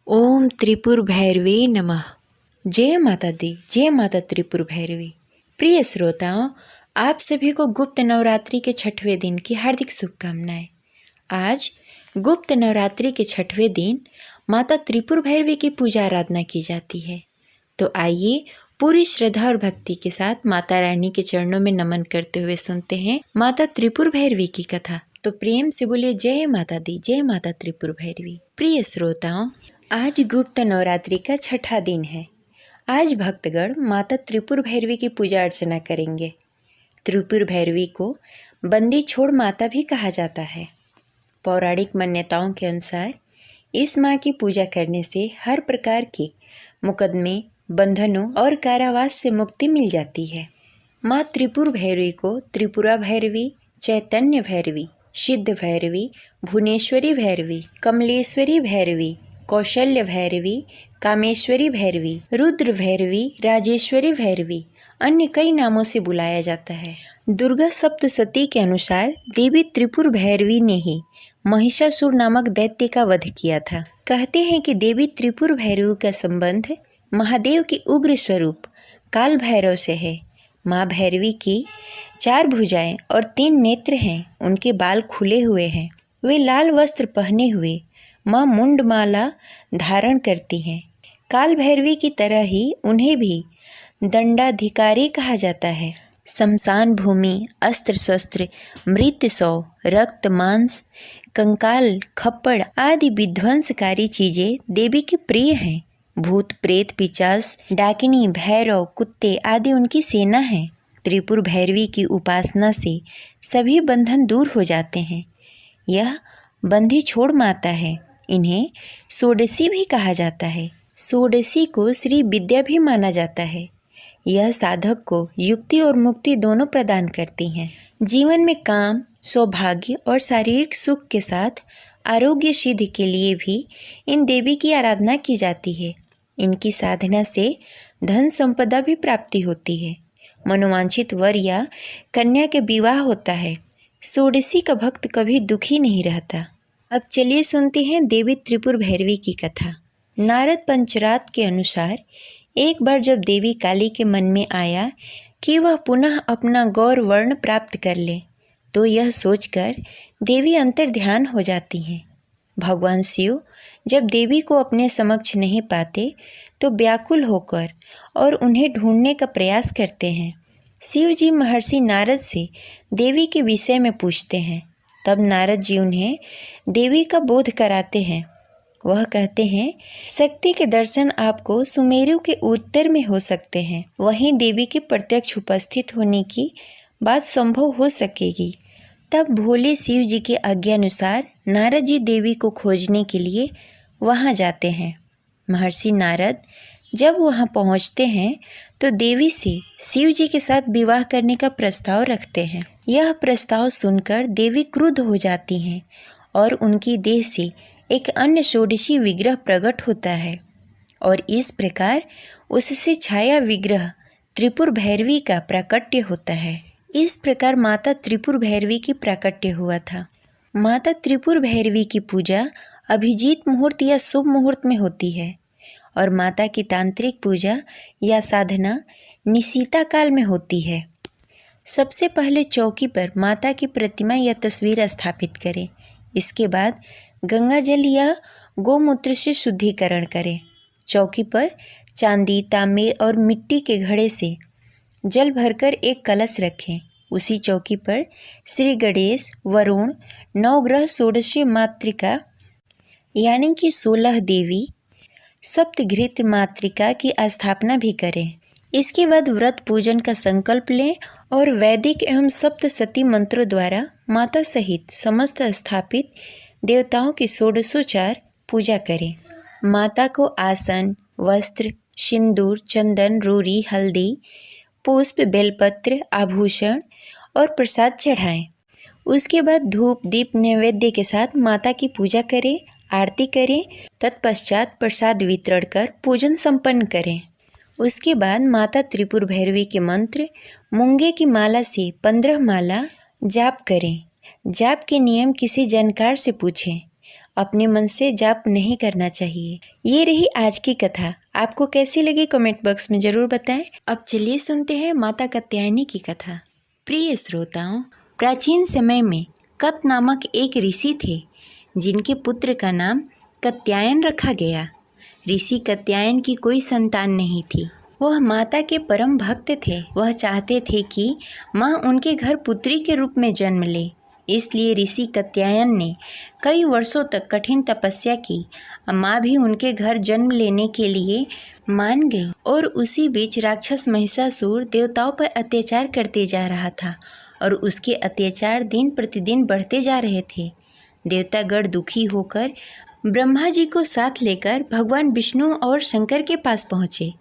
ओम त्रिपुर भैरवी नमः। जय माता दी, जय माता त्रिपुर भैरवी। प्रिय श्रोताओं, आप सभी को गुप्त नवरात्रि के 6वें दिन की हार्दिक शुभकामनाएं। आज गुप्त नवरात्रि के 6वें दिन माता त्रिपुर भैरवी की पूजा आराधना की जाती है। तो आइए पूरी श्रद्धा और भक्ति के साथ माता रानी के चरणों में नमन करते हुए सुनते हैं माता त्रिपुर भैरवी की कथा। तो प्रेम से बोलिए जय माता दी, जय माता त्रिपुर भैरवी। प्रिय श्रोताओं, आज गुप्त नवरात्रि का 6ठा दिन है। आज भक्तगण माता त्रिपुर भैरवी की पूजा अर्चना करेंगे। त्रिपुर भैरवी को बंदी छोड़ माता भी कहा जाता है। पौराणिक मान्यताओं के अनुसार इस माँ की पूजा करने से हर प्रकार के मुकदमे, बंधनों और कारावास से मुक्ति मिल जाती है। माँ त्रिपुर भैरवी को त्रिपुरा भैरवी, चैतन्य भैरवी, सिद्ध भैरवी, भुवनेश्वरी भैरवी, कमलेश्वरी भैरवी, कौशल्य भैरवी, कामेश्वरी भैरवी, रुद्र भैरवी, राजेश्वरी भैरवी, अन्य कई नामों से बुलाया जाता है। दुर्गा सप्तशती के अनुसार देवी त्रिपुर भैरवी ने ही महिषासुर नामक दैत्य का वध किया था। कहते हैं कि देवी त्रिपुर भैरवी का संबंध महादेव के उग्र स्वरूप काल भैरव से है। माँ भैरवी की 4 भुजाएं और 3 नेत्र हैं। उनके बाल खुले हुए हैं। वे लाल वस्त्र पहने हुए माँ मुंडमाला धारण करती हैं। काल भैरवी की तरह ही उन्हें भी दंडाधिकारी कहा जाता है। शमशान भूमि, अस्त्र शस्त्र, मृत शव, रक्त, मांस, कंकाल, खप्पड़ आदि विध्वंसकारी चीजें देवी की प्रिय हैं। भूत, प्रेत, पिशाच, डाकिनी, भैरव, कुत्ते आदि उनकी सेना है। त्रिपुर भैरवी की उपासना से सभी बंधन दूर हो जाते हैं। यह बंदी छोड़ माता है। इन्हें षोडशी भी कहा जाता है। षोडशी को श्री विद्या भी माना जाता है। यह साधक को युक्ति और मुक्ति दोनों प्रदान करती हैं। जीवन में काम, सौभाग्य और शारीरिक सुख के साथ आरोग्य सिद्धि के लिए भी इन देवी की आराधना की जाती है। इनकी साधना से धन संपदा भी प्राप्ति होती है। मनोवांछित वर या कन्या के विवाह होता है। षोडशी का भक्त कभी दुखी नहीं रहता। अब चलिए सुनते हैं देवी त्रिपुर भैरवी की कथा। नारद पंचरात के अनुसार एक बार जब देवी काली के मन में आया कि वह पुनः अपना गौर वर्ण प्राप्त कर ले, तो यह सोचकर देवी अंतर ध्यान हो जाती हैं। भगवान शिव जब देवी को अपने समक्ष नहीं पाते तो व्याकुल होकर और उन्हें ढूंढने का प्रयास करते हैं। शिव जी महर्षि नारद से देवी के विषय में पूछते हैं। तब नारद जी उन्हें देवी का बोध कराते हैं। वह कहते हैं, शक्ति के दर्शन आपको सुमेरु के उत्तर में हो सकते हैं। वहीं देवी के प्रत्यक्ष उपस्थित होने की बात संभव हो सकेगी। तब भोले शिव जी के आज्ञानुसार नारद जी देवी को खोजने के लिए वहां जाते हैं। महर्षि नारद जब वहां पहुंचते हैं तो देवी से शिव जी के साथ विवाह करने का प्रस्ताव रखते हैं। यह प्रस्ताव सुनकर देवी क्रुद्ध हो जाती हैं और उनकी देह से एक अन्य षोडशी विग्रह प्रकट होता है और इस प्रकार उससे छाया विग्रह त्रिपुर भैरवी का प्राकट्य होता है। इस प्रकार माता त्रिपुर भैरवी की प्राकट्य हुआ था। माता त्रिपुर भैरवी की पूजा अभिजीत मुहूर्त या शुभ मुहूर्त में होती है और माता की तांत्रिक पूजा या साधना निशीता काल में होती है। सबसे पहले चौकी पर माता की प्रतिमा या तस्वीर स्थापित करें। इसके बाद गंगा जल या गोमूत्र से शुद्धिकरण करें। चौकी पर चांदी, तांबे और मिट्टी के घड़े से जल भरकर एक कलश रखें। उसी चौकी पर श्री गणेश, वरुण, नवग्रह, षोडशी मातृका यानी कि 16 देवी, सप्तघृत मातृका की स्थापना भी करें। इसके बाद व्रत पूजन का संकल्प लें और वैदिक एवं सप्तशती मंत्रों द्वारा माता सहित समस्त स्थापित देवताओं की षोडशोपचार पूजा करें। माता को आसन, वस्त्र, सिंदूर, चंदन, रोरी, हल्दी, पुष्प, बेलपत्र, आभूषण और प्रसाद चढ़ाएं। उसके बाद धूप, दीप, नैवेद्य के साथ माता की पूजा करें, आरती करें। तत्पश्चात प्रसाद वितरण कर पूजन संपन्न करें। उसके बाद माता त्रिपुर भैरवी के मंत्र मूंगे की माला से 15 माला जाप करें। जाप के नियम किसी जानकार से पूछें। अपने मन से जाप नहीं करना चाहिए। ये रही आज की कथा। आपको कैसी लगी कमेंट बॉक्स में ज़रूर बताएं। अब चलिए सुनते हैं माता कात्यायनी की कथा। प्रिय श्रोताओं, प्राचीन समय में कत नामक एक ऋषि थे जिनके पुत्र का नाम कात्यायन रखा गया। ऋषि कात्यायन की कोई संतान नहीं थी। वह माता के परम भक्त थे। वह चाहते थे कि माँ उनके घर पुत्री के रूप में जन्म ले। इसलिए ऋषि कात्यायन ने कई वर्षों तक कठिन तपस्या की। माँ भी उनके घर जन्म लेने के लिए मान गई। और उसी बीच राक्षस महिषासुर देवताओं पर अत्याचार करते जा रहा था और उसके अत्याचार दिन प्रतिदिन बढ़ते जा रहे थे। देवतागण दुखी होकर ब्रह्मा जी को साथ लेकर भगवान विष्णु और शंकर के पास पहुँचे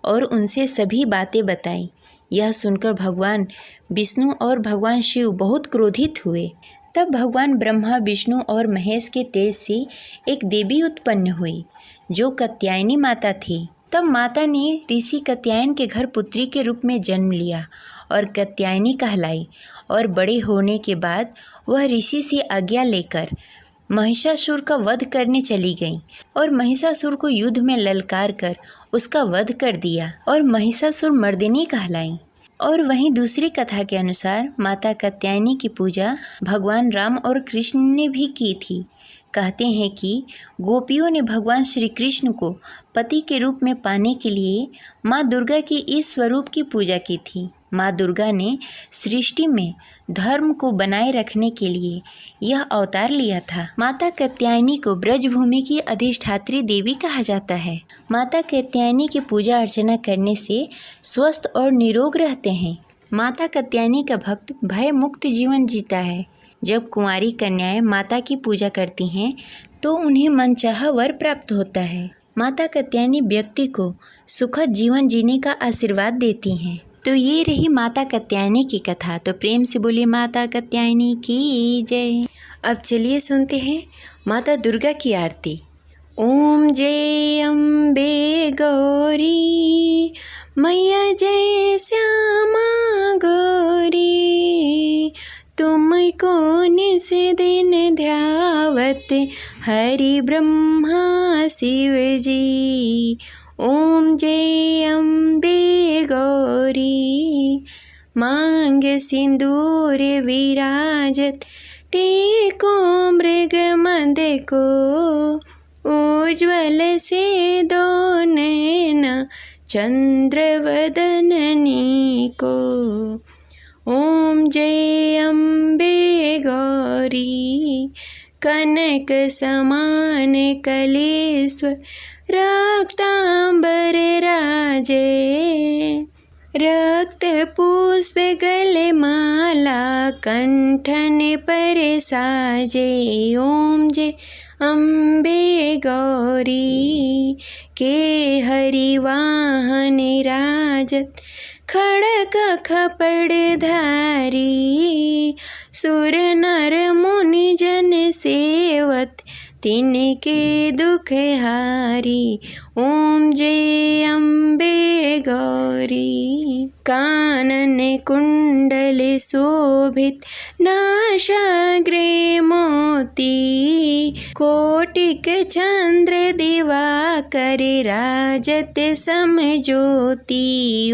और उनसे सभी बातें बताई। यह सुनकर भगवान विष्णु और भगवान शिव बहुत क्रोधित हुए। तब भगवान ब्रह्मा, विष्णु और महेश के तेज से एक देवी उत्पन्न हुई जो कात्यायनी माता थी। तब माता ने ऋषि कात्यायन के घर पुत्री के रूप में जन्म लिया और कात्यायनी कहलाई। और बड़े होने के बाद वह ऋषि से आज्ञा लेकर महिषासुर का वध करने चली गई और महिषासुर को युद्ध में ललकार कर उसका वध कर दिया और महिषासुर मर्दिनी कहलाई। और वहीं दूसरी कथा के अनुसार माता कात्यायनी की पूजा भगवान राम और कृष्ण ने भी की थी। कहते हैं कि गोपियों ने भगवान श्री कृष्ण को पति के रूप में पाने के लिए माँ दुर्गा के इस स्वरूप की पूजा की थी। माँ दुर्गा ने सृष्टि में धर्म को बनाए रखने के लिए यह अवतार लिया था। माता कात्यायनी को ब्रजभूमि की अधिष्ठात्री देवी कहा जाता है। माता कात्यायनी की पूजा अर्चना करने से स्वस्थ और निरोग रहते हैं। माता कात्यायनी का भक्त भय मुक्त जीवन जीता है। जब कुंवारी कन्याएं माता की पूजा करती हैं तो उन्हें मनचाहा वर प्राप्त होता है। माता कात्यायनी व्यक्ति को सुखद जीवन जीने का आशीर्वाद देती हैं। तो ये रही माता कात्यायनी की कथा। तो प्रेम से बोलिए माता कात्यायनी की जय। अब चलिए सुनते हैं माता दुर्गा की आरती। ओम जय अम्बे गौरी मैया जय श्यामा गौरी, तुमको निस दिन ध्यावत हरि ब्रह्मा शिव जी। ओम जय अम्बे गौरी मांग सिंदूर विराजत, टेको मृग मद को उज्ज्वल से दो नैना चंद्र वदननी को। ओम जय अम्बे गौरी कनक समान कलेश्वर, रक्तांबर राजे रक्त पुष्प गले माला कंठन पर साजे। ओम जय अम्बे गौरी के हरि वाहन राजत, खड़क खपड़ धारी सुर नर मुनि जन सेवत, तिनके दुख हारी। ओम जय अम्बे गौरी कानन कुंडल शोभित, नासाग्रे मोती कोटिक चंद्र दिवाकर राजत समज्योति।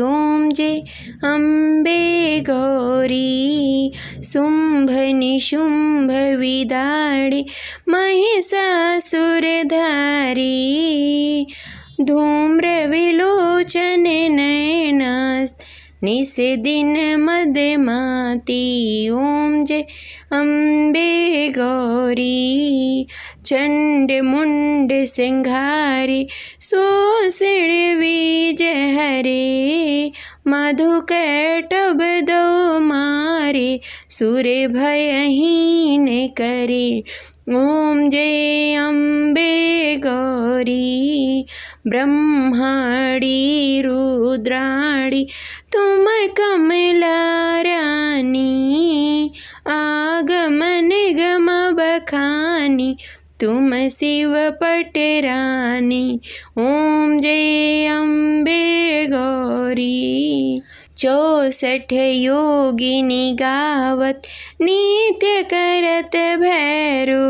ओम जय अम्बे गौरी शुंभ निशुंभ विदाड़े महिषासुर धारी, धूम्र विलोचन नयनास निस दिन मदमाती। ओम जय अम्बे गौरी चंड मुंड सिंघारी, शोषण बीज हरे मधुकैटभ दो मारे, सुर भयहीन करे। ओम जय अम्बे गौरी ब्रह्माणी रुद्राणी, तुम कमला रानी आगम निगम बखानी, तुम शिव पटरानी। ओम जय अम्बे गौरी 64 योगिनी गावत, नित्य करत भैरो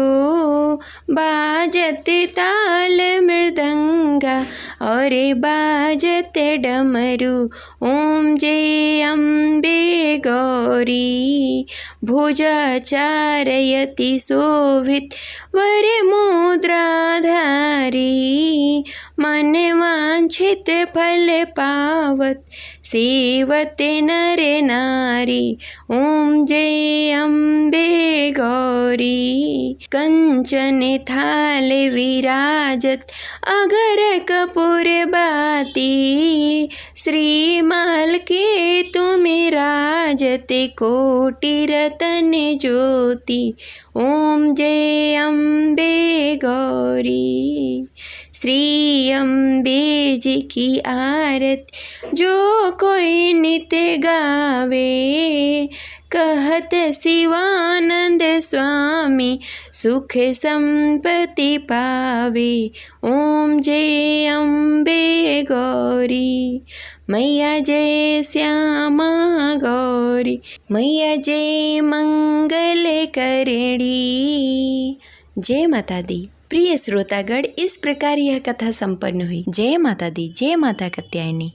बाजत ताल मृदंगा और बाजत डमरू। ओम जय अम्बे गौरी भुजाचारयति शोभित वर मुद्राधारी। मन वांछित फल पावत सेवते नर नारी। ओम जय अम्बे गौरी कंचन थाल विराजत अगर कपूर बाती। श्रीमाल के तुम राजते कोटि रतन ज्योति। ओम जय अम्बे गौरी। श्री अम्बे जी की आरती जो कोई नित्य गावे। कहत शिवानंद स्वामी सुख संपत्ति पावे। ओम जय अम्बे गौरी मैया जय श्यामा गौरी मैया जय मंगल करणी। जय माता दी। प्रिय श्रोतागण, इस प्रकार यह कथा संपन्न हुई। जय माता दी, जय माता कात्यायनी।